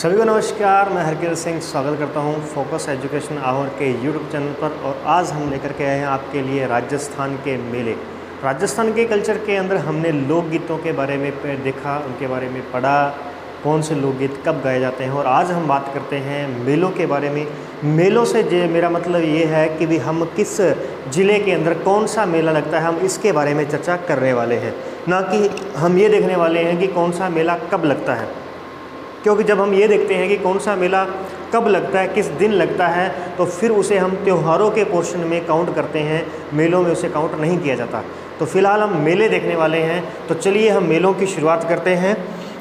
सभी को नमस्कार। मैं हरकिरत सिंह स्वागत करता हूं फोकस एजुकेशन आवर के यूट्यूब चैनल पर। और आज हम लेकर के आए हैं आपके लिए राजस्थान के मेले। राजस्थान के कल्चर के अंदर हमने लोकगीतों के बारे में देखा, उनके बारे में पढ़ा, कौन से लोकगीत कब गाए जाते हैं। और आज हम बात करते हैं मेलों के बारे में। मेलों से मेरा मतलब ये है कि भी हम किस ज़िले के अंदर कौन सा मेला लगता है, हम इसके बारे में चर्चा करने वाले हैं, ना कि हम ये देखने वाले हैं कि कौन सा मेला कब लगता है। क्योंकि जब हम ये देखते हैं कि कौन सा मेला कब लगता है, किस दिन लगता है, तो फिर उसे हम त्योहारों के पोर्शन में काउंट करते हैं, मेलों में उसे काउंट नहीं किया जाता। तो फिलहाल हम मेले देखने वाले हैं, तो चलिए हम मेलों की शुरुआत करते हैं।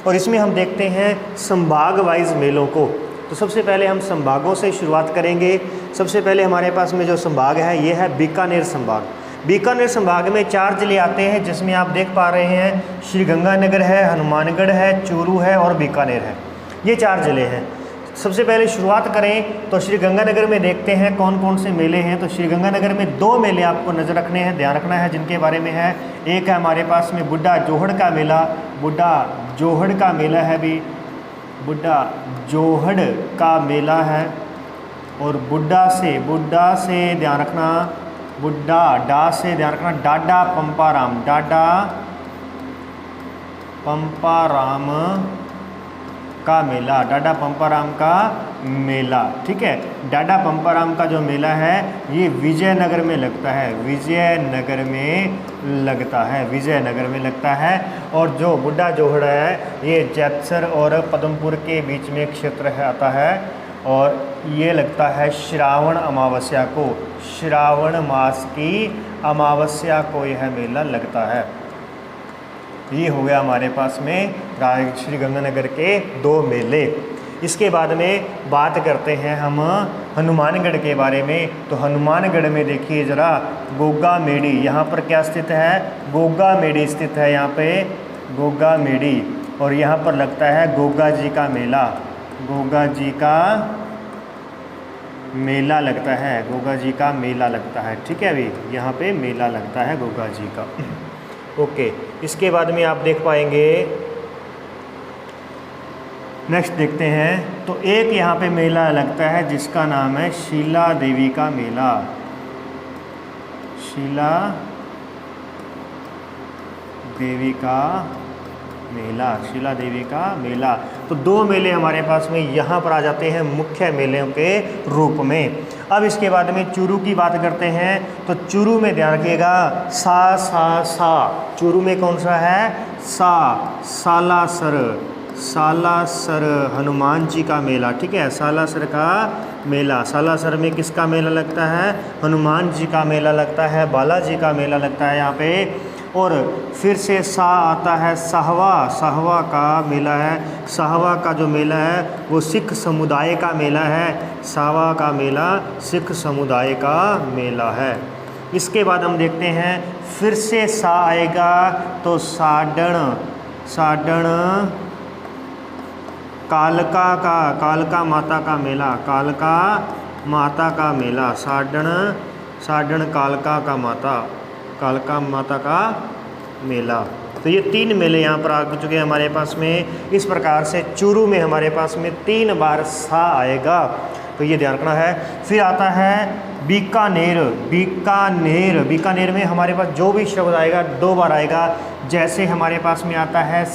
और इसमें हम देखते हैं संभाग वाइज मेलों को। तो सबसे पहले हम संभागों से शुरुआत करेंगे। सबसे पहले हमारे पास में जो संभाग है ये है बीकानेर संभाग। बीकानेर संभाग में 4 ज़िले आते हैं, जिसमें आप देख पा रहे हैं श्रीगंगानगर है, हनुमानगढ़ है, चूरू है और बीकानेर है। ये 4 ज़िले हैं। सबसे पहले शुरुआत करें तो श्रीगंगानगर में देखते हैं कौन कौन से मेले हैं। तो श्रीगंगानगर में 2 मेले आपको नज़र रखने हैं, ध्यान रखना है, जिनके बारे में है। एक है हमारे पास में बुड्ढा जोहड़ का मेला। बुड्ढा जोहड़ का मेला है भी, बुड्ढा जोहड़ का मेला है। और बुड्ढा से ध्यान रखना, बुड्ढा डा से ध्यान रखना, डाडा पंपाराम, डाडा पंपाराम का मेला, डाडा पंपाराम का मेला। ठीक है, डाडा पंपाराम का जो मेला है ये विजयनगर में लगता है, विजयनगर में लगता है, विजयनगर में लगता है। और जो बुड्ढा जोहड़ है ये जैतसर और पद्मपुर के बीच में क्षेत्र है आता है। और ये लगता है श्रावण अमावस्या को, श्रावण मास की अमावस्या को यह मेला लगता है। ये हो गया हमारे पास में श्रीगंगानगर के 2 मेले। इसके बाद में बात करते हैं हम हनुमानगढ़ के बारे में। तो हनुमानगढ़ में देखिए ज़रा, गोगा मेड़ी, यहाँ पर क्या स्थित है, गोगा मेड़ी स्थित है, यहाँ पे गोगा मेड़ी। और यहाँ पर लगता है गोगा जी का मेला, गोगा जी का मेला लगता है, गोगा जी का मेला लगता है। ठीक है, अभी यहाँ पे मेला लगता है गोगा जी का। ओके, इसके बाद में आप देख पाएंगे, नेक्स्ट देखते हैं। तो एक यहाँ पे मेला लगता है जिसका नाम है शीला देवी का मेला, शीला देवी का मेला, शीला देवी का मेला। तो 2 मेले हमारे पास में यहाँ पर आ जाते हैं मुख्य मेलों के रूप में। अब इसके बाद में चूरू की बात करते हैं। तो चूरू में ध्यान रखिएगा, सा चूरू में कौन सा है, सालासर, सालासर हनुमान जी का मेला। ठीक है, सालासर का मेला। सालासर में किसका मेला लगता है, हनुमान जी का मेला लगता है, बालाजी का मेला लगता है यहाँ पे। और फिर से सा आता है, साहवा का मेला है। साहवा का जो मेला है वो सिख समुदाय का मेला है, साहवा का मेला सिख समुदाय का मेला है। इसके बाद हम देखते हैं, फिर से सा आएगा तो साडण कालका माता का मेला, कालका माता का मेला, साडण कालका माता का मेला। तो ये 3 मेले यहाँ पर आ चुके हैं हमारे पास में। इस प्रकार से चूरू में हमारे पास में 3 बार सा आएगा, तो ये ध्यान रखना है। फिर आता है बीकानेर, बीकानेर में हमारे पास जो भी शब्द आएगा 2 बार आएगा। जैसे हमारे पास में आता है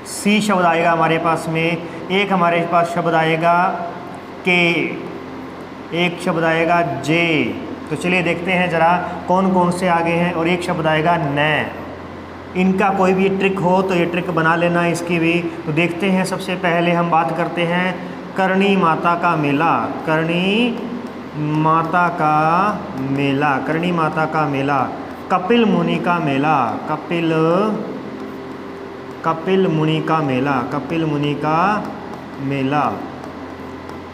सी शब्द आएगा हमारे पास में। एक हमारे पास शब्द आएगा के, एक शब्द आएगा जे। तो चलिए देखते हैं ज़रा कौन कौन से आगे हैं। और एक शब्द आएगा न। इनका कोई भी ट्रिक हो तो ये ट्रिक बना लेना इसकी भी। तो देखते हैं, सबसे पहले हम बात करते हैं करणी माता का मेला, करणी माता का मेला, करणी माता का मेला। कपिल मुनि का मेला, कपिल मुनि का मेला, कपिल मुनि का मेला।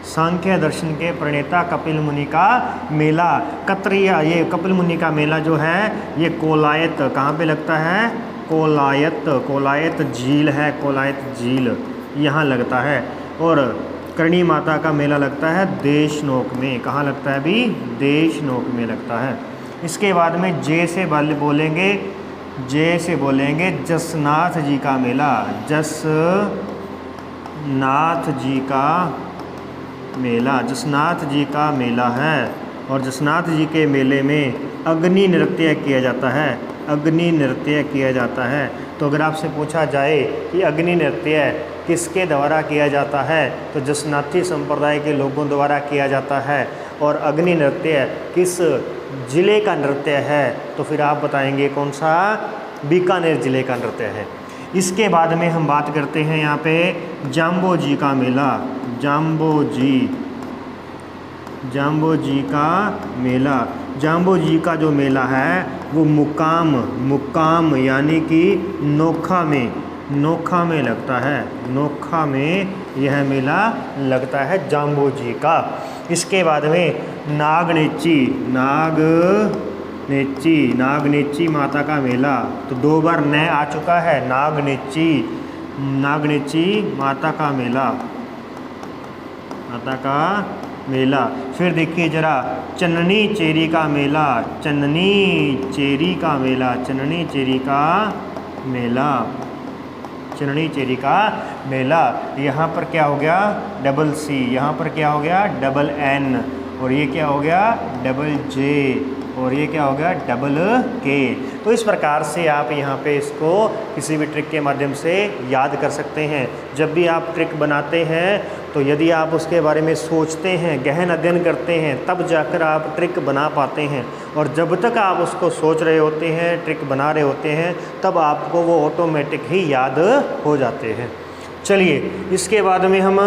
सांख्य दर्शन के प्रणेता कपिल मुनि का मेला। कतरिया, ये कपिल मुनि का मेला जो है ये कोलायत, कहाँ पे लगता है, कोलायत झील है, कोलायत झील यहाँ लगता है। और करणी माता का मेला लगता है देशनोक में, कहाँ लगता है अभी, देशनोक में लगता है। इसके बाद में जे से बोलेंगे जसनाथ जी का मेला, नाथ जी का मेला, जसनाथ जी का मेला है। और जसनाथ जी के मेले में अग्नि नृत्य किया जाता है, अग्नि नृत्य किया जाता है। तो अगर आपसे पूछा जाए कि अग्नि नृत्य किसके द्वारा किया जाता है, तो जसनाथी संप्रदाय के लोगों द्वारा किया जाता है। और अग्नि नृत्य किस ज़िले का नृत्य है, तो फिर आप बताएंगे कौन सा, बीकानेर ज़िले का नृत्य है। इसके बाद में हम बात करते हैं यहाँ पे जाम्बो जी का मेला, जाम्बो जी का मेला। जाम्बो जी का जो मेला है वो मुकाम यानी कि नोखा में लगता है, नोखा में यह मेला लगता है जाम्बो जी का। इसके बाद में नागनेची माता का मेला, तो 2 बार न आ चुका है, नागनेची माता का मेला। फिर देखिए जरा चन्नी चेरी का मेला, चन्नी चेरी का मेला। यहाँ पर क्या हो गया, डबल सी, यहाँ पर क्या हो गया, डबल एन, और ये क्या हो गया, डबल जे, और ये क्या हो गया, डबल के। तो इस प्रकार से आप यहाँ पे इसको किसी भी ट्रिक के माध्यम से याद कर सकते हैं। जब भी आप ट्रिक बनाते हैं तो यदि आप उसके बारे में सोचते हैं, गहन अध्ययन करते हैं, तब जाकर आप ट्रिक बना पाते हैं। और जब तक आप उसको सोच रहे होते हैं, ट्रिक बना रहे होते हैं, तब आपको वो ऑटोमेटिक ही याद हो जाते हैं। चलिए इसके बाद में हम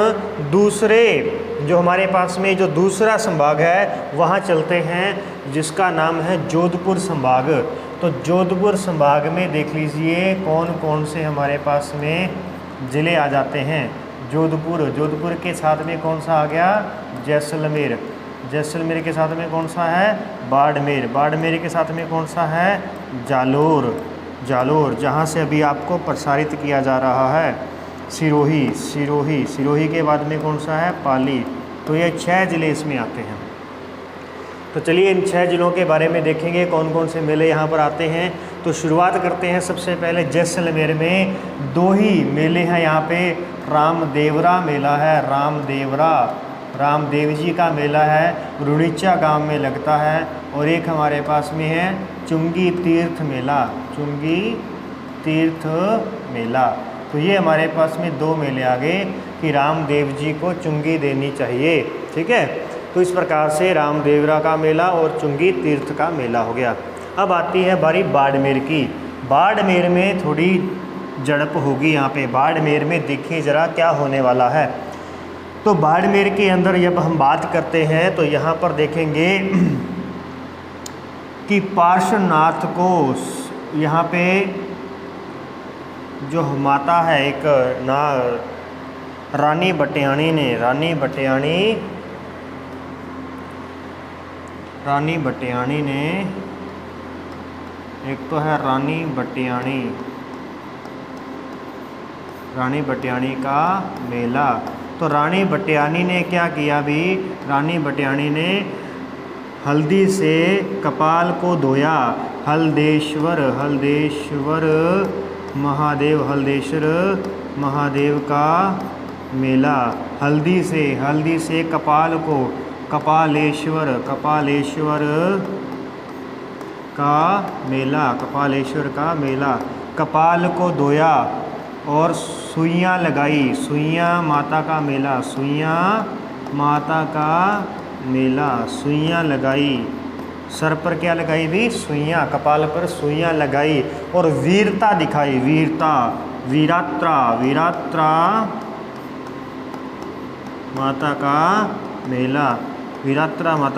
दूसरे, जो हमारे पास में जो दूसरा संभाग है वहाँ चलते हैं, जिसका नाम है जोधपुर संभाग। तो जोधपुर संभाग में देख लीजिए कौन कौन से हमारे पास में ज़िले आ जाते हैं। जोधपुर के साथ में कौन सा आ गया, जैसलमेर के साथ में कौन सा है, बाड़मेर के साथ में कौन सा है, जालोर, जहाँ से अभी आपको प्रसारित किया जा रहा है, सिरोही के बाद में कौन सा है, पाली। तो ये 6 ज़िले इसमें आते हैं। तो चलिए इन 6 ज़िलों के बारे में देखेंगे कौन कौन से मेले यहाँ पर आते हैं। तो शुरुआत करते हैं सबसे पहले जैसलमेर में 2 ही मेले हैं यहाँ पे। रामदेवरा मेला है, रामदेव जी का मेला है, रुड़ीचा गांव में लगता है। और एक हमारे पास में है चुंगी तीर्थ मेला। तो ये हमारे पास में 2 मेले आ गए कि रामदेव जी को चुंगी देनी चाहिए, ठीक है। तो इस प्रकार से रामदेवरा का मेला और चुंगी तीर्थ का मेला हो गया। अब आती है बारी बाड़मेर की। बाड़मेर में थोड़ी झड़प होगी यहाँ पे। बाड़मेर में देखिए ज़रा क्या होने वाला है। तो बाड़मेर के अंदर जब हम बात करते हैं तो यहाँ पर देखेंगे कि पार्श्वनाथ को यहाँ पे जो माता है एक ना, रानी बटियाणी ने एक तो है रानी बटियाणी का मेला। तो रानी बटियाणी ने क्या किया भी, रानी बटियाणी ने हल्दी से कपाल को धोया। हल्देश्वर महादेव का मेला। हल्दी से कपाल को, कपालेश्वर का मेला। कपाल को धोया और सुइयाँ लगाई। सुइयाँ माता का मेला, सुइयाँ लगाई। सर पर क्या लगाई भी, सुइयाँ, कपाल पर सुइयाँ लगाई और वीरता दिखाई। वीरात्रा माता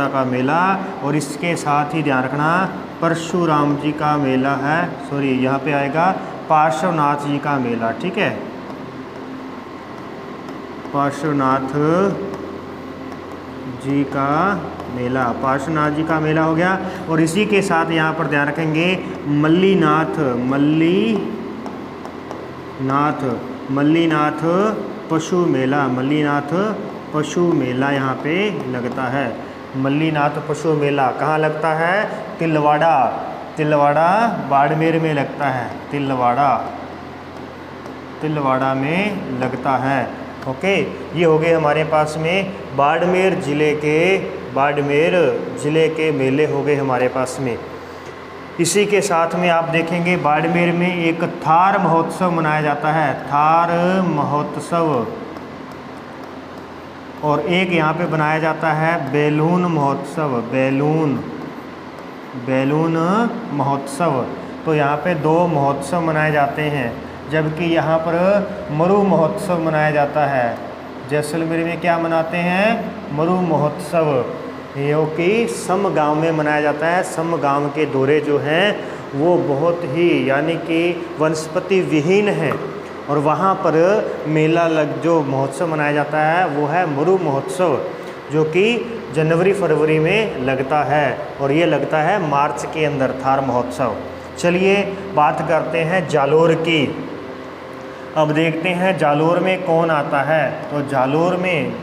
का मेला। और इसके साथ ही ध्यान रखना परशुराम जी का मेला है, यहाँ पे आएगा पार्श्वनाथ जी का मेला, ठीक है। पार्श्वनाथ जी का मेला हो गया। और इसी के साथ यहाँ पर ध्यान रखेंगे मल्लीनाथ पशु मेला यहाँ पे लगता है। मल्लीनाथ पशु मेला कहाँ लगता है, तिलवाड़ा बाड़मेर में लगता है। तिलवाड़ा में लगता है। ओके, ये हो गए हमारे पास में बाड़मेर ज़िले के मेले हो गए हमारे पास में। इसी के साथ में आप देखेंगे बाड़मेर में एक थार महोत्सव मनाया जाता है, थार महोत्सव, और एक यहाँ पे बनाया जाता है बैलून महोत्सव, बैलून महोत्सव। तो यहाँ पे 2 महोत्सव मनाए जाते हैं, जबकि यहाँ पर मरु महोत्सव मनाया जाता है। जैसलमेर में क्या मनाते हैं? मरु महोत्सव, जो कि सम गांव में मनाया जाता है। सम गांव के दौरे जो हैं वो बहुत ही यानी कि वनस्पति विहीन हैं, और वहाँ पर मेला जो महोत्सव मनाया जाता है वो है मरु महोत्सव, जो कि जनवरी फरवरी में लगता है, और ये लगता है मार्च के अंदर, थार महोत्सव। चलिए बात करते हैं जालोर की। अब देखते हैं जालोर में कौन आता है। तो जालोर में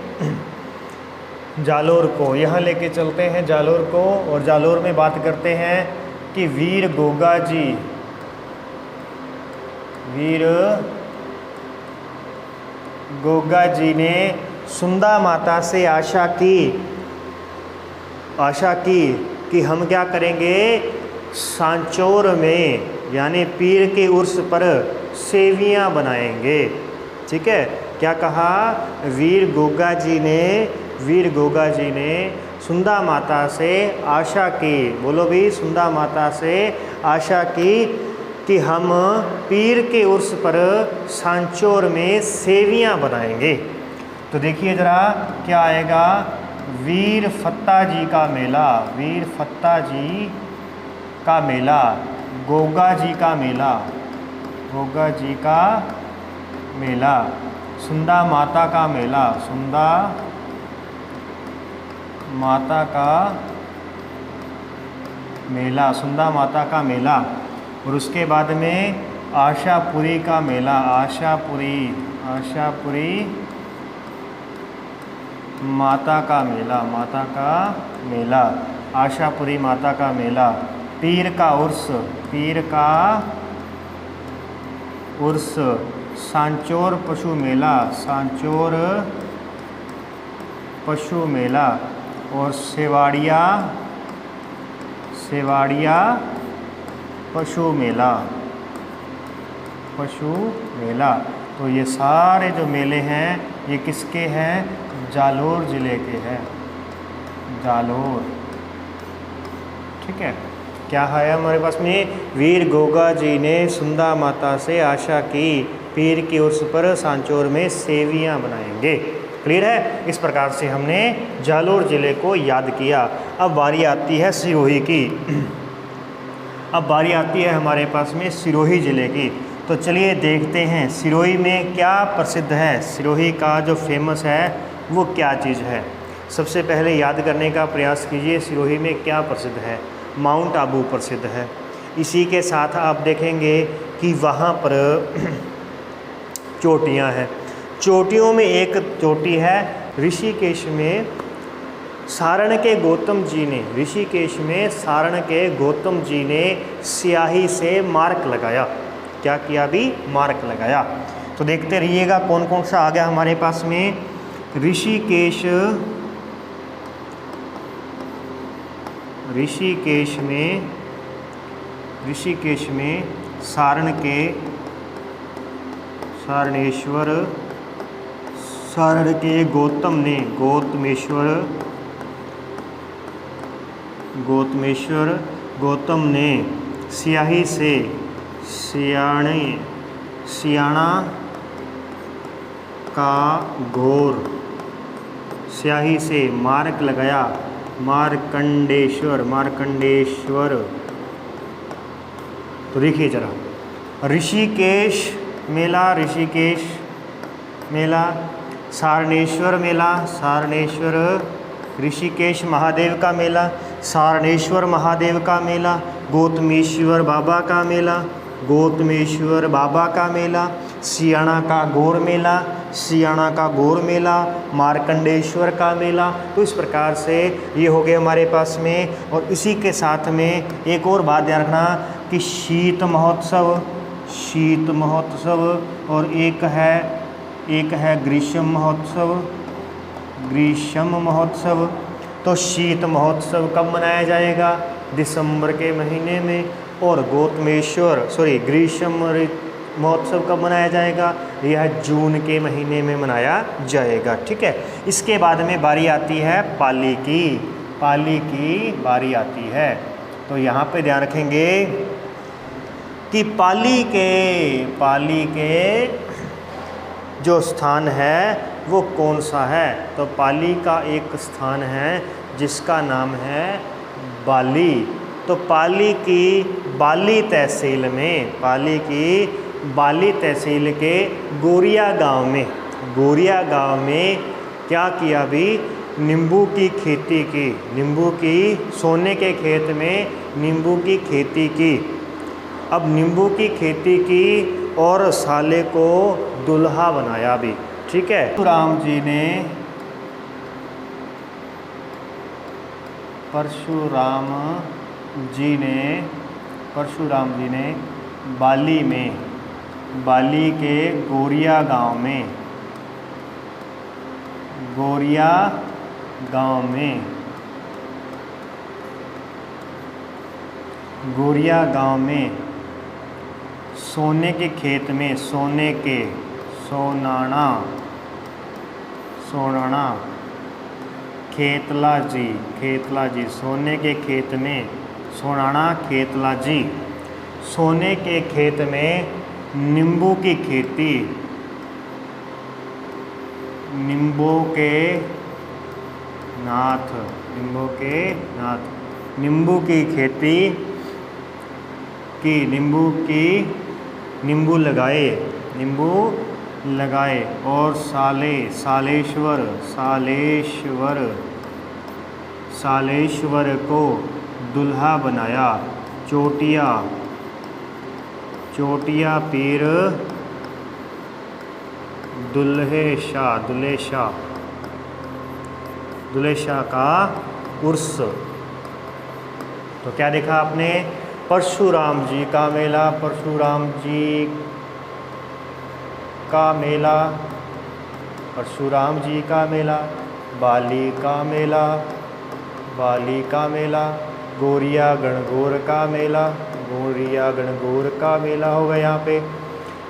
जालोर को यहाँ लेके चलते हैं, जालोर को, और जालोर में बात करते हैं कि वीर गोगा जी ने सुंदा माता से आशा की कि हम क्या करेंगे, सांचौर में यानी पीर के उर्स पर सेवियां बनाएंगे। ठीक है, क्या कहा? वीर गोगा जी ने सुंदा माता से आशा की, बोलो भी, सुंदा माता से आशा की कि हम पीर के उर्स पर सांचौर में सेवियां बनाएंगे। तो देखिए ज़रा क्या आएगा, वीर फत्ता जी का मेला, गोगा जी का मेला, सुंदा माता का मेला, सुंदा माता का मेला, और उसके बाद में आशापुरी का मेला, आशापुरी माता का मेला, आशापुरी माता का मेला, पीर का उर्स, सांचौर पशु मेला, और सेवाड़िया पशु मेला। तो ये सारे जो मेले हैं ये किसके हैं? जालोर ज़िले के हैं, जालोर। ठीक है, क्या है हमारे पास में? वीर गोगा जी ने सुंदा माता से आशा की, पीर की उर्स पर सांचौर में सेवियां बनाएंगे। क्लियर है? इस प्रकार से हमने जालोर ज़िले को याद किया। अब बारी आती है सिरोही की। अब बारी आती है हमारे पास में सिरोही ज़िले की। तो चलिए देखते हैं सिरोही में क्या प्रसिद्ध है, सिरोही का जो फेमस है वो क्या चीज़ है। सबसे पहले याद करने का प्रयास कीजिए सिरोही में क्या प्रसिद्ध है। माउंट आबू प्रसिद्ध है। इसी के साथ आप देखेंगे कि वहाँ पर चोटियाँ हैं। चोटियों में एक चोटी है ऋषिकेश में, सारण के गौतम जी ने स्याही से मार्क लगाया। क्या किया? भी मार्क लगाया। तो देखते रहिएगा कौन कौन सा आ गया हमारे पास में। ऋषिकेश में सारण के गौतम ने स्याही से सियाणा का घोर स्याही से मार्क लगाया। मार्कंडेश्वर। तो देखिए जरा, ऋषिकेश मेला, सारणेश्वर मेला, ऋषिकेश महादेव का मेला, सारणेश्वर महादेव का मेला, गौतमेश्वर बाबा का मेला, सियाणा का गौर मेला, मार्कंडेश्वर का मेला। तो इस प्रकार से ये हो गए हमारे पास में। और इसी के साथ में एक और बात ध्यान रखना कि शीत महोत्सव, और एक है एक है ग्रीष्म महोत्सव, ग्रीष्म महोत्सव। तो शीत महोत्सव कब मनाया जाएगा? दिसंबर के महीने में। और ग्रीष्म महोत्सव कब मनाया जाएगा? यह जून के महीने में मनाया जाएगा। ठीक है। इसके बाद में बारी आती है पाली की, पाली की बारी आती है। तो यहाँ पे ध्यान रखेंगे कि पाली के जो स्थान है वो कौन सा है? तो पाली का एक स्थान है जिसका नाम है बाली। तो पाली की बाली तहसील में, पाली की बाली तहसील के गोरिया गांव में क्या किया? भी नींबू की खेती की, नींबू की, सोने के खेत में नींबू की खेती की। अब नींबू की खेती की और साले को दुल्हा बनाया भी। ठीक है। परशुराम जी ने बाली के गोरिया गांव में सोने के खेत में, सोनाना खेतला जी, सोने के खेत में सोनाना खेतला जी, सोने के खेत में नींबू की खेती, नींबू के नाथ, नींबू की खेती की, नींबू लगाए और सालेश्वर को दुल्हा बनाया। चोटिया पीर दुल्हे शाह का उर्स। तो क्या देखा आपने? परशुराम जी का मेला, बाली का मेला, गोरिया गणगौर का मेला हो गया यहाँ पे,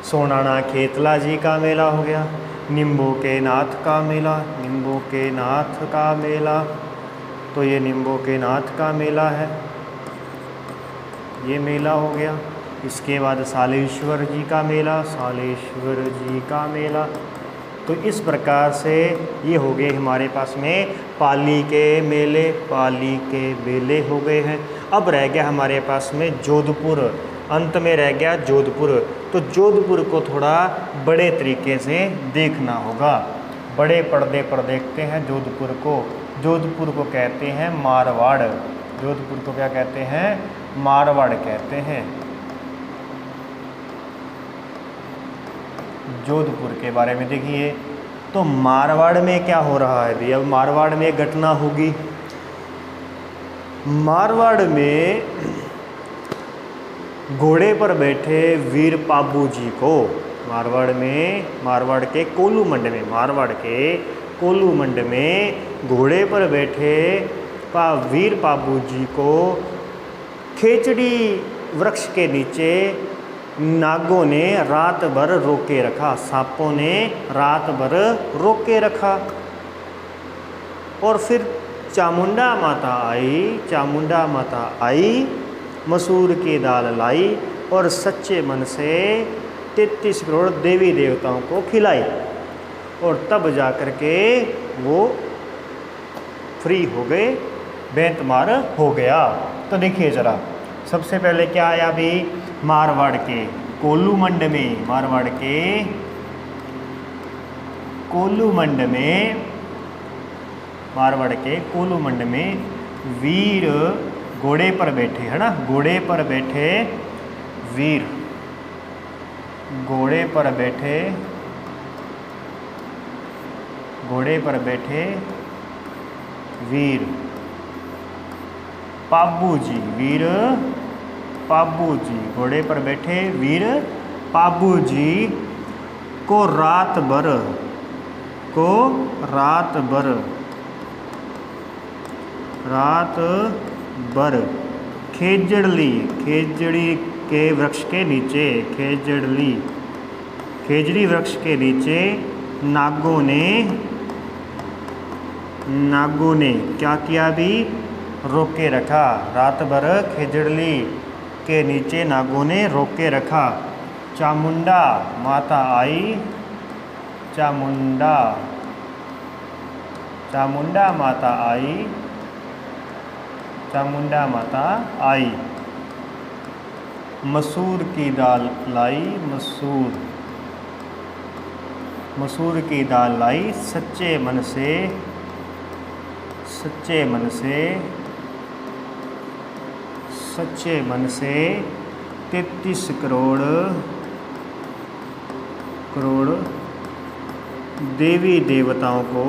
सोनाना खेतला जी का मेला हो गया, नींबू के नाथ का मेला, तो ये नींबू के नाथ का मेला है, ये मेला हो गया। इसके बाद सालेश्वर जी का मेला। तो इस प्रकार से ये हो गए हमारे पास में पाली के मेले हो गए हैं। अब रह गया हमारे पास में जोधपुर, अंत में रह गया जोधपुर। तो जोधपुर को थोड़ा बड़े तरीके से देखना होगा, बड़े पर्दे पर देखते हैं जोधपुर को कहते हैं मारवाड़। जोधपुर को क्या कहते हैं? मारवाड़ कहते हैं। जोधपुर के बारे में देखिए, तो मारवाड़ में क्या हो रहा है भी? अब मारवाड़ में एक घटना होगी। मारवाड़ में घोड़े पर बैठे वीर पाबू जी को, मारवाड़ के कोलूमंड में घोड़े पर बैठे वीर पाबू जी को खेचड़ी वृक्ष के नीचे नागों ने रात भर रोके रखा, सांपों ने रात भर रोके रखा। और फिर चामुंडा माता आई, मसूर की दाल लाई और सच्चे मन से 33 करोड़ देवी देवताओं को खिलाई, और तब जा कर के वो फ्री हो गए, बेंतमार हो गया। तो देखिए ज़रा, सबसे पहले क्या आया भी? मारवाड़ के कोलूमंड में वीर घोड़े पर बैठे, है ना, घोड़े पर बैठे वीर, घोड़े पर बैठे वीर पाबू जी, घोड़े पर बैठे वीर पाबू जी को रात भर, को रात भर, रात भर खेजड़ली, खेजड़ी के वृक्ष के नीचे, खेजड़ली, खेजड़ी वृक्ष के नीचे नागों ने, नागों ने क्या किया भी, रोक के रखा। रात भर खेजड़ली के नीचे नागों ने रोक के रखा। चामुंडा माता आई, चामुंडा, चामुंडा माता आई, चामुंडा माता आई। मसूर की दाल लाई, मसूर, मसूर की दाल लाई। सच्चे मन से, सच्चे मन से, सच्चे मन से 33 करोड़, करोड़ देवी देवताओं को,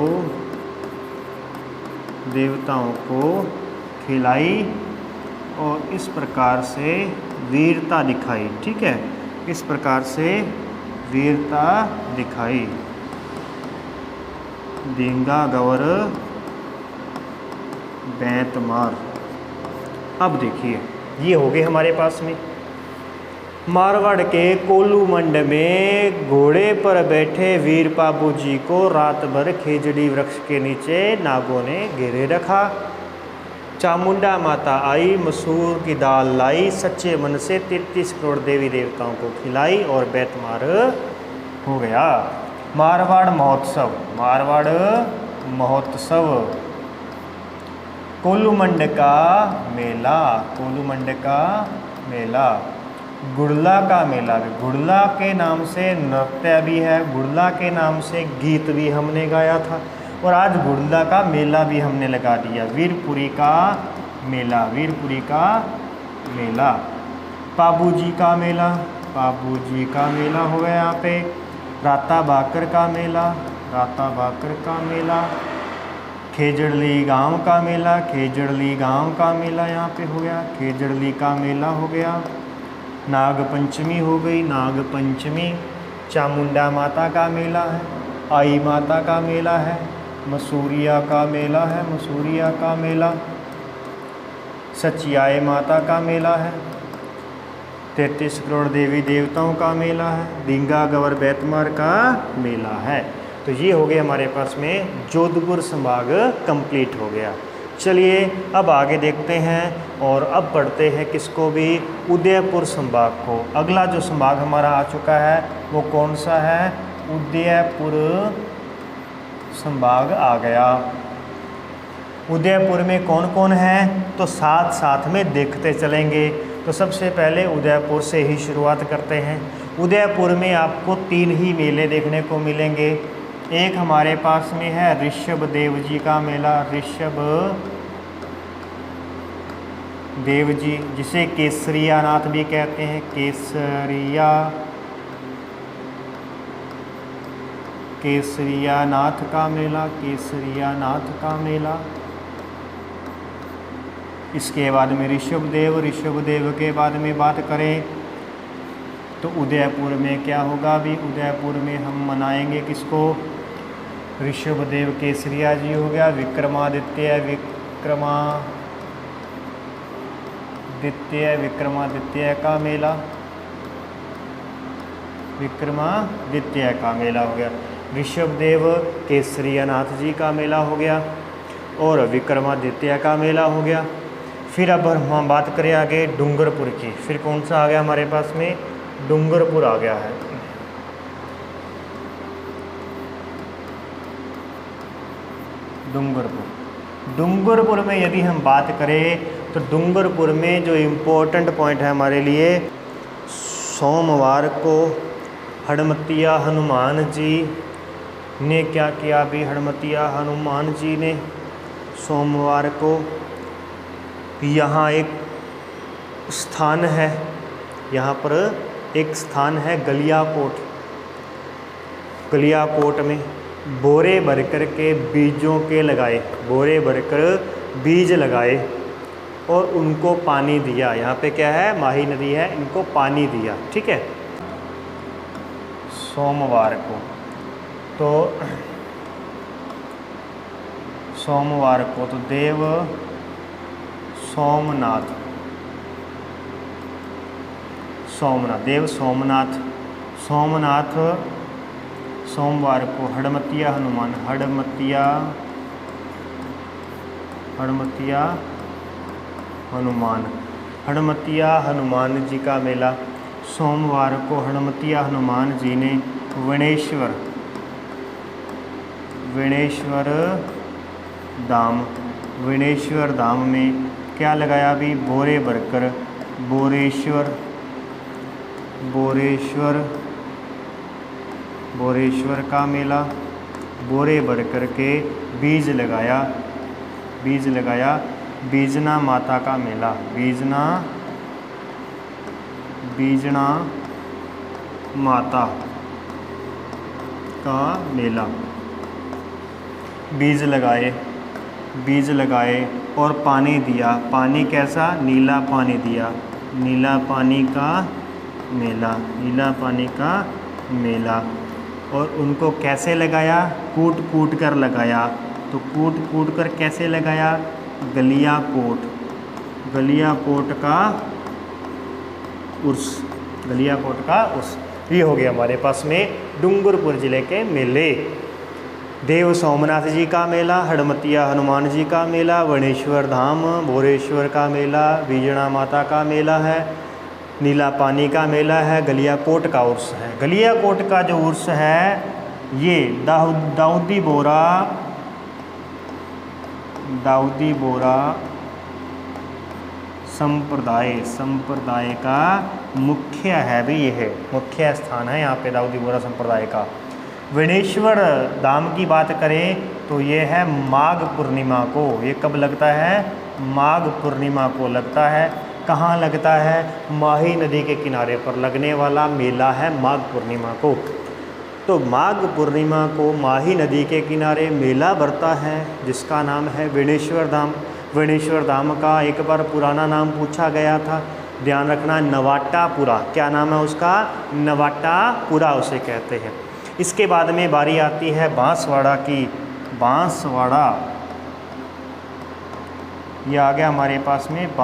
देवताओं को खिलाई और इस प्रकार से वीरता दिखाई। ठीक है, इस प्रकार से वीरता दिखाई। दींगा गवर बैंतमार। अब देखिए ये हो गए हमारे पास में। मारवाड़ के कोल्लू मंड में घोड़े पर बैठे वीर बाबू जी को रात भर खेजड़ी वृक्ष के नीचे नागों ने घेरे रखा। चामुंडा माता आई, मसूर की दाल लाई, सच्चे मन से 33 करोड़ देवी देवताओं को खिलाई और बैतमार हो गया। मारवाड़ महोत्सव, मारवाड़ महोत्सव, कोल्लू मंड का मेला, कोल्लू मंड का मेला। गुड़ला का मेला, गुड़ला के नाम से नृत्य भी है, गुड़ला के नाम से गीत भी हमने गाया था और आज गुड़ला का मेला भी हमने लगा दिया। वीरपुरी का मेला, वीरपुरी का मेला। बाबूजी का मेला, बाबूजी का मेला हो गया यहाँ पे। राता बाकर का मेला, राता बाकर का मेला। खेजड़ली गांव का मेला, खेजड़ली गांव का मेला यहाँ पे हो गया, खेजड़ली का मेला हो गया। नाग पंचमी हो गई, नाग पंचमी। चामुंडा माता का मेला है, आई माता का मेला है, मसूरिया का मेला है, मसूरिया का मेला। सचियाए माता का मेला है, 33 करोड़ देवी देवताओं का मेला है। दींगा गवर बैतमार का मेला है। तो ये हो गया हमारे पास में जोधपुर संभाग कंप्लीट हो गया। चलिए अब आगे देखते हैं और अब पढ़ते हैं किसको भी, उदयपुर संभाग को। अगला जो संभाग हमारा आ चुका है वो कौन सा है, उदयपुर संभाग आ गया। उदयपुर में कौन कौन है तो साथ साथ में देखते चलेंगे। तो सबसे पहले उदयपुर से ही शुरुआत करते हैं। उदयपुर में आपको 3 ही मेले देखने को मिलेंगे। एक हमारे पास में है ऋषभ देव जी का मेला, ऋषभ देव जी, जिसे केसरिया नाथ भी कहते हैं, केसरिया, केसरिया नाथ का मेला, केसरिया नाथ का मेला। इसके बाद में ऋषभ देव, ऋषभ देव के बाद में बात करें तो उदयपुर में क्या होगा भी, उदयपुर में हम मनाएंगे किसको, ऋषभ देव केसरिया जी हो गया। विक्रमादित्य, विक्रमादित्य, विक्रमादित्य का मेला, विक्रमादित्य का मेला हो गया। ऋषभ देव केसरिया नाथ जी का मेला हो गया और विक्रमादित्य का मेला हो गया। फिर अब हम बात करें आगे डूंगरपुर की। फिर कौन सा आ गया हमारे पास में, डूंगरपुर आ गया है। डूंगरपुर, डूंगरपुर में यदि हम बात करें तो डूंगरपुर में जो इम्पोर्टेंट पॉइंट है हमारे लिए, सोमवार को हड़मतिया हनुमान जी ने क्या किया भी, हड़मतिया हनुमान जी ने सोमवार को यहाँ एक स्थान है, यहाँ पर एक स्थान है गलियाकोट। गलियाकोट में बोरे भरकर के बीजों के लगाए, बोरे भरकर बीज लगाए और उनको पानी दिया। यहाँ पे क्या है, माही नदी है, इनको पानी दिया। ठीक है, सोमवार को, तो सोमवार को तो देव सोमनाथ, सोमनाथ देव सोमनाथ, सोमनाथ सोमवार को हड़मतिया हनुमान, हड़मतिया हनुमान, हड़मतिया हनुमान जी का मेला। सोमवार को हड़मतिया हनुमान जी ने विनेश्वर धाम में क्या लगाया अभी, बोरे भरकर, बोरेश्वर का मेला, बोरे भर कर के बीज लगाया, बीजना माता का मेला, बीजना माता का मेला। बीज लगाए और पानी दिया, पानी कैसा, नीला पानी दिया, नीला पानी का मेला। और उनको कैसे लगाया, कूट कर लगाया, तो कूट कर कैसे लगाया, गलिया पोट का उर्स, ये हो गया हमारे पास में डूंगरपुर ज़िले के मेले। देव सोमनाथ जी का मेला, हड़मतिया हनुमान जी का मेला, वणेश्वर धाम बोरेश्वर का मेला, बीजना माता का मेला है, नीला पानी का मेला है, गलियाकोट का उर्स है। गलियाकोट का जो उर्स है ये दाऊदी बोरा संप्रदाय का मुख्य है भी, ये है मुख्य स्थान है यहाँ पे दाऊदी बोरा संप्रदाय का। विनेश्वर धाम की बात करें तो ये है माघ पूर्णिमा को, ये कब लगता है, माघ पूर्णिमा को लगता है। कहाँ लगता है, माही नदी के किनारे पर लगने वाला मेला है माघ पूर्णिमा को। तो माघ पूर्णिमा को माही नदी के किनारे मेला भरता है जिसका नाम है विनेश्वर धाम। विनेश्वर धाम का एक बार पुराना नाम पूछा गया था, ध्यान रखना, नवाटापुरा। क्या नाम है उसका, नवाटापुरा उसे कहते हैं। इसके बाद में बारी आती है बांसवाड़ा की, बांसवाड़ा, ये आ गया हमारे पास में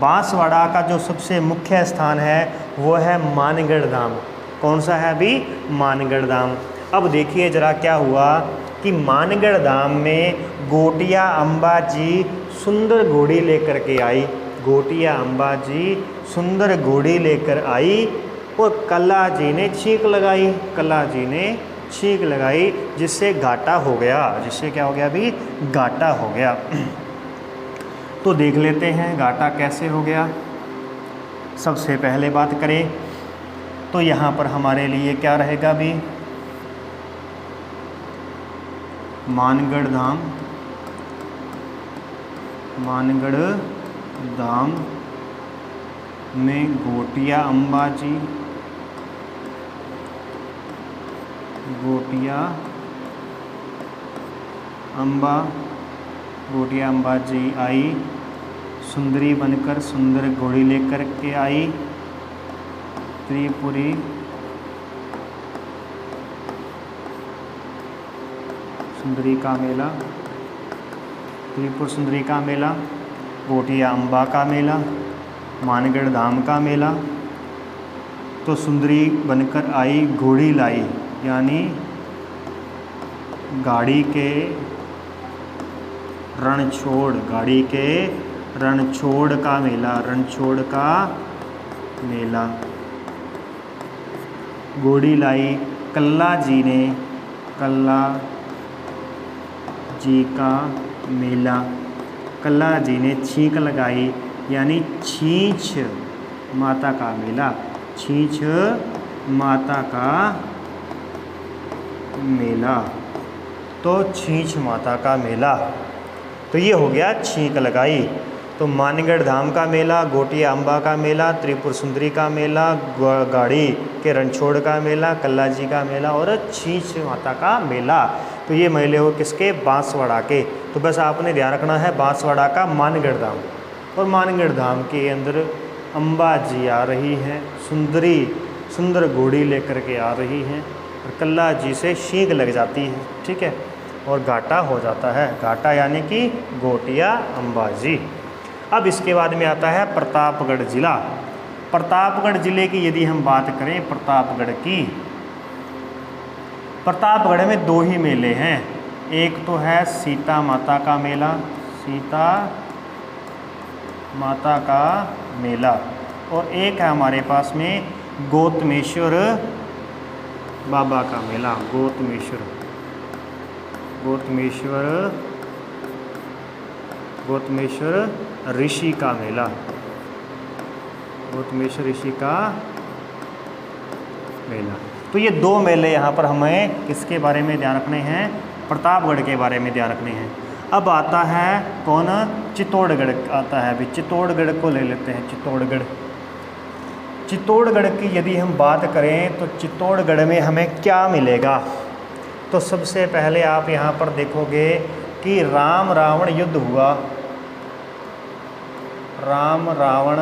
बांसवाड़ा का जो सबसे मुख्य स्थान है वो है मानगढ़ धाम। कौन सा है अभी, मानगढ़ धाम। अब देखिए जरा क्या हुआ कि मानगढ़ धाम में गोटिया अम्बा जी सुंदर घोड़ी लेकर के आई, गोटिया अम्बा जी सुंदर घोड़ी लेकर आई और कल्ला जी ने छींक लगाई, जिससे घाटा हो गया, जिससे क्या हो गया अभी, घाटा हो गया। तो देख लेते हैं घाटा कैसे हो गया। सबसे पहले बात करें तो यहाँ पर हमारे लिए क्या रहेगा अभी, मानगढ़ धाम में गोटिया अम्बा जी आई, सुंदरी बनकर, सुंदर घोड़ी लेकर के आई। त्रिपुरी सुंदरी का मेला, त्रिपुर सुंदरी का मेला, गोटिया अम्बा का मेला, मानगढ़ धाम का मेला। तो सुंदरी बनकर आई, घोड़ी लाई, यानी गाड़ी के रणछोड़ का मेला, घोड़ी लाई। कल्ला जी का मेला, कल्ला जी ने छींक लगाई, यानी छींच माता का मेला, तो छींच माता का मेला। तो ये हो गया छींक लगाई। तो मानगढ़ धाम का मेला, गोटिया अम्बा का मेला, त्रिपुर सुंदरी का मेला, गाड़ी के रणछोड़ का मेला, कल्ला जी का मेला और छींच माता का मेला। तो ये मेले हो किसके, बांसवाड़ा के। तो बस आपने ध्यान रखना है बांसवाड़ा का मानगढ़ धाम। और मानगढ़ धाम के अंदर अम्बा जी आ रही हैं, सुंदर घोड़ी लेकर के आ रही हैं और कल्ला जी से शींग लग जाती है, ठीक है, और घाटा हो जाता है। घाटा यानी कि गोटिया अंबाजी। अब इसके बाद में आता है प्रतापगढ़ जिला। प्रतापगढ़ जिले की यदि हम बात करें प्रतापगढ़ की, प्रतापगढ़ में दो ही मेले हैं। एक तो है सीता माता का मेला, सीता माता का मेला, और एक है हमारे पास में गौतमेश्वर बाबा का मेला, गौतमेश्वर ऋषि का मेला, गौतमेश्वर ऋषि का मेला। तो ये दो मेले यहाँ पर हमें किसके बारे में ध्यान रखने हैं, प्रतापगढ़ के बारे में ध्यान रखने हैं। अब आता है कौन, चित्तौड़गढ़ आता है। अभी चित्तौड़गढ़ को ले लेते हैं। चित्तौड़गढ़ की यदि हम बात करें तो चित्तौड़गढ़ में हमें क्या मिलेगा, तो सबसे पहले आप यहाँ पर देखोगे कि राम रावण युद्ध हुआ, राम रावण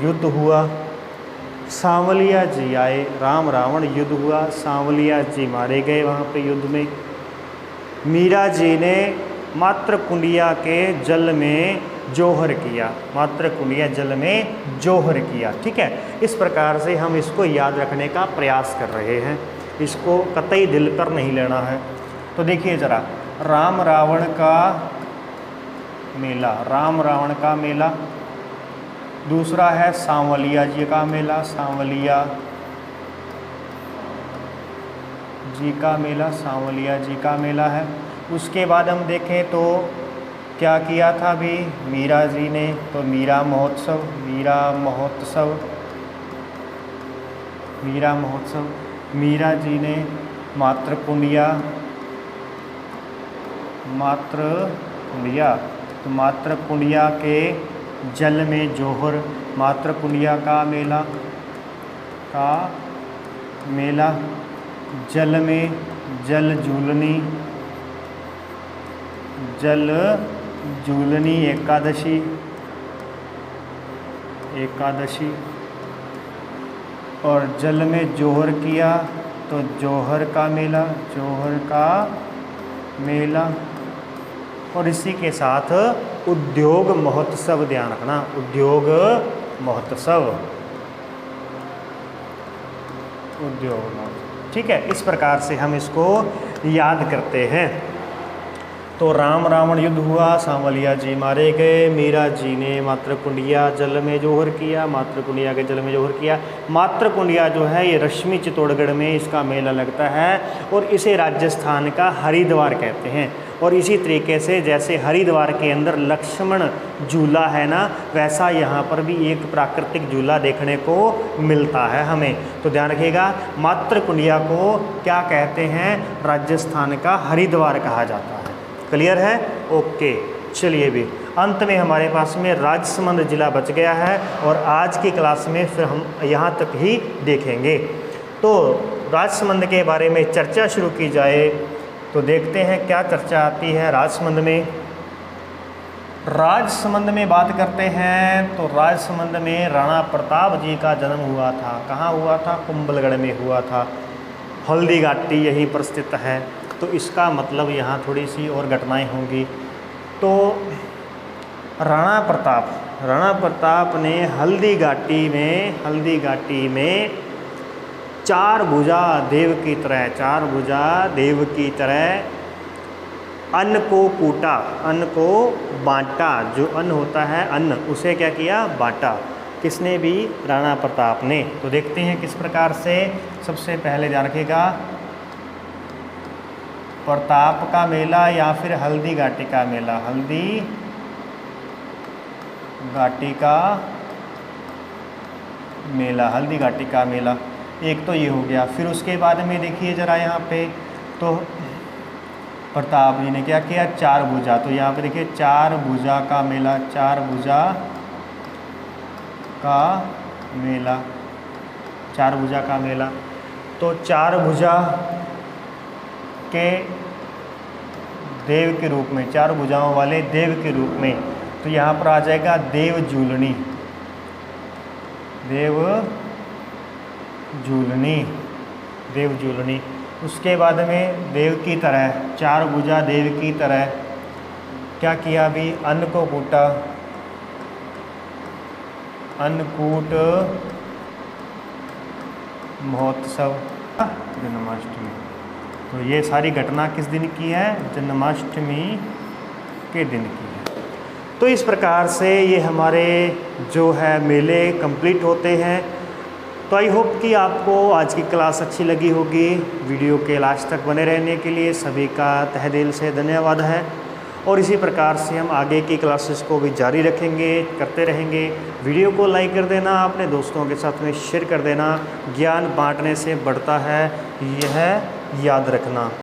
युद्ध हुआ, सांवलिया जी आए, राम रावण युद्ध हुआ, सांवलिया जी मारे गए वहाँ पे युद्ध में। मीरा जी ने मात्र कुंडिया के जल में जोहर किया, मात्र कुंडिया जल में जोहर किया, ठीक है। इस प्रकार से हम इसको याद रखने का प्रयास कर रहे हैं, इसको कतई दिल पर नहीं लेना है। तो देखिए ज़रा, राम रावण का मेला, राम रावण का मेला। दूसरा है सांवलिया जी का मेला, सांवलिया जी का मेला, सांवलिया जी का मेला है। उसके बाद हम देखें तो क्या किया था अभी मीरा जी ने, तो मीरा महोत्सव, मीरा जी ने मात्र कुंडिया, तो मात्र कुंडिया के जल में जोहर, मात्र कुंडिया का मेला, जल में जल झूलनी एकादशी, और जल में जोहर किया तो जोहर का मेला, और इसी के साथ उद्योग महोत्सव, ध्यान रखना, उद्योग महोत्सव, ठीक है। इस प्रकार से हम इसको याद करते हैं। तो राम रावण युद्ध हुआ, सांवलिया जी मारे गए, मीरा जी ने मात्र कुंडिया जल में जोहर किया, मात्र कुंडिया के जल में जोहर किया। मात्र कुंडिया जो है ये रश्मि चित्तौड़गढ़ में इसका मेला लगता है, और इसे राजस्थान का हरिद्वार कहते हैं। और इसी तरीके से जैसे हरिद्वार के अंदर लक्ष्मण झूला है ना, वैसा यहाँ पर भी एक प्राकृतिक झूला देखने को मिलता है हमें। तो ध्यान रखिएगा, मात्र कुंडिया को क्या कहते हैं, राजस्थान का हरिद्वार कहा जाता है। क्लियर है? ओके, चलिए भी अंत में हमारे पास में राजसमंद जिला बच गया है, और आज की क्लास में फिर हम यहाँ तक ही देखेंगे। तो राजसमंद के बारे में चर्चा शुरू की जाए तो देखते हैं क्या चर्चा आती है राजसमंद में। राजसमंद में बात करते हैं तो राजसमंद में राणा प्रताप जी का जन्म हुआ था। कहाँ हुआ था? कुंभलगढ़ में हुआ था। हल्दी घाटी यहीं पर स्थित है, तो इसका मतलब यहाँ थोड़ी सी और घटनाएं होंगी। तो राणा प्रताप ने हल्दी घाटी में चार भुजा देव की तरह अन्न को कूटा, अन्न को बांटा। जो अन्न होता है अन्न, उसे क्या किया? बांटा। किसने भी? राणा प्रताप ने। तो देखते हैं किस प्रकार से। सबसे पहले ध्यान रखिएगा, प्रताप का मेला या फिर हल्दी घाटी का मेला। हल्दी घाटी का मेला एक तो ये हो गया। फिर उसके बाद में देखिए ज़रा यहाँ पे, तो प्रताप जी ने क्या किया? चार भुजा। तो यहाँ पे देखिए चार भुजा का मेला, चार भुजा का मेला। तो चार भुजा के देव के रूप में, चार भुजाओं वाले देव के रूप में, तो यहाँ पर आ जाएगा देव झूलनी, देव झूलनी। उसके बाद में देव की तरह, चार भुजा देव की तरह क्या किया अभी, अन्न को कूटा, अन्नकूट महोत्सव, जन्माष्टमी। तो ये सारी घटना किस दिन की है, जन्माष्टमी के दिन की है। तो इस प्रकार से ये हमारे जो है मेले कंप्लीट होते हैं। तो आई होप कि आपको आज की क्लास अच्छी लगी होगी। वीडियो के लास्ट तक बने रहने के लिए सभी का तहे दिल से धन्यवाद है। और इसी प्रकार से हम आगे की क्लासेस को भी जारी रखेंगे, करते रहेंगे। वीडियो को लाइक कर देना, अपने दोस्तों के साथ में शेयर कर देना। ज्ञान बांटने से बढ़ता है, यह याद रखना।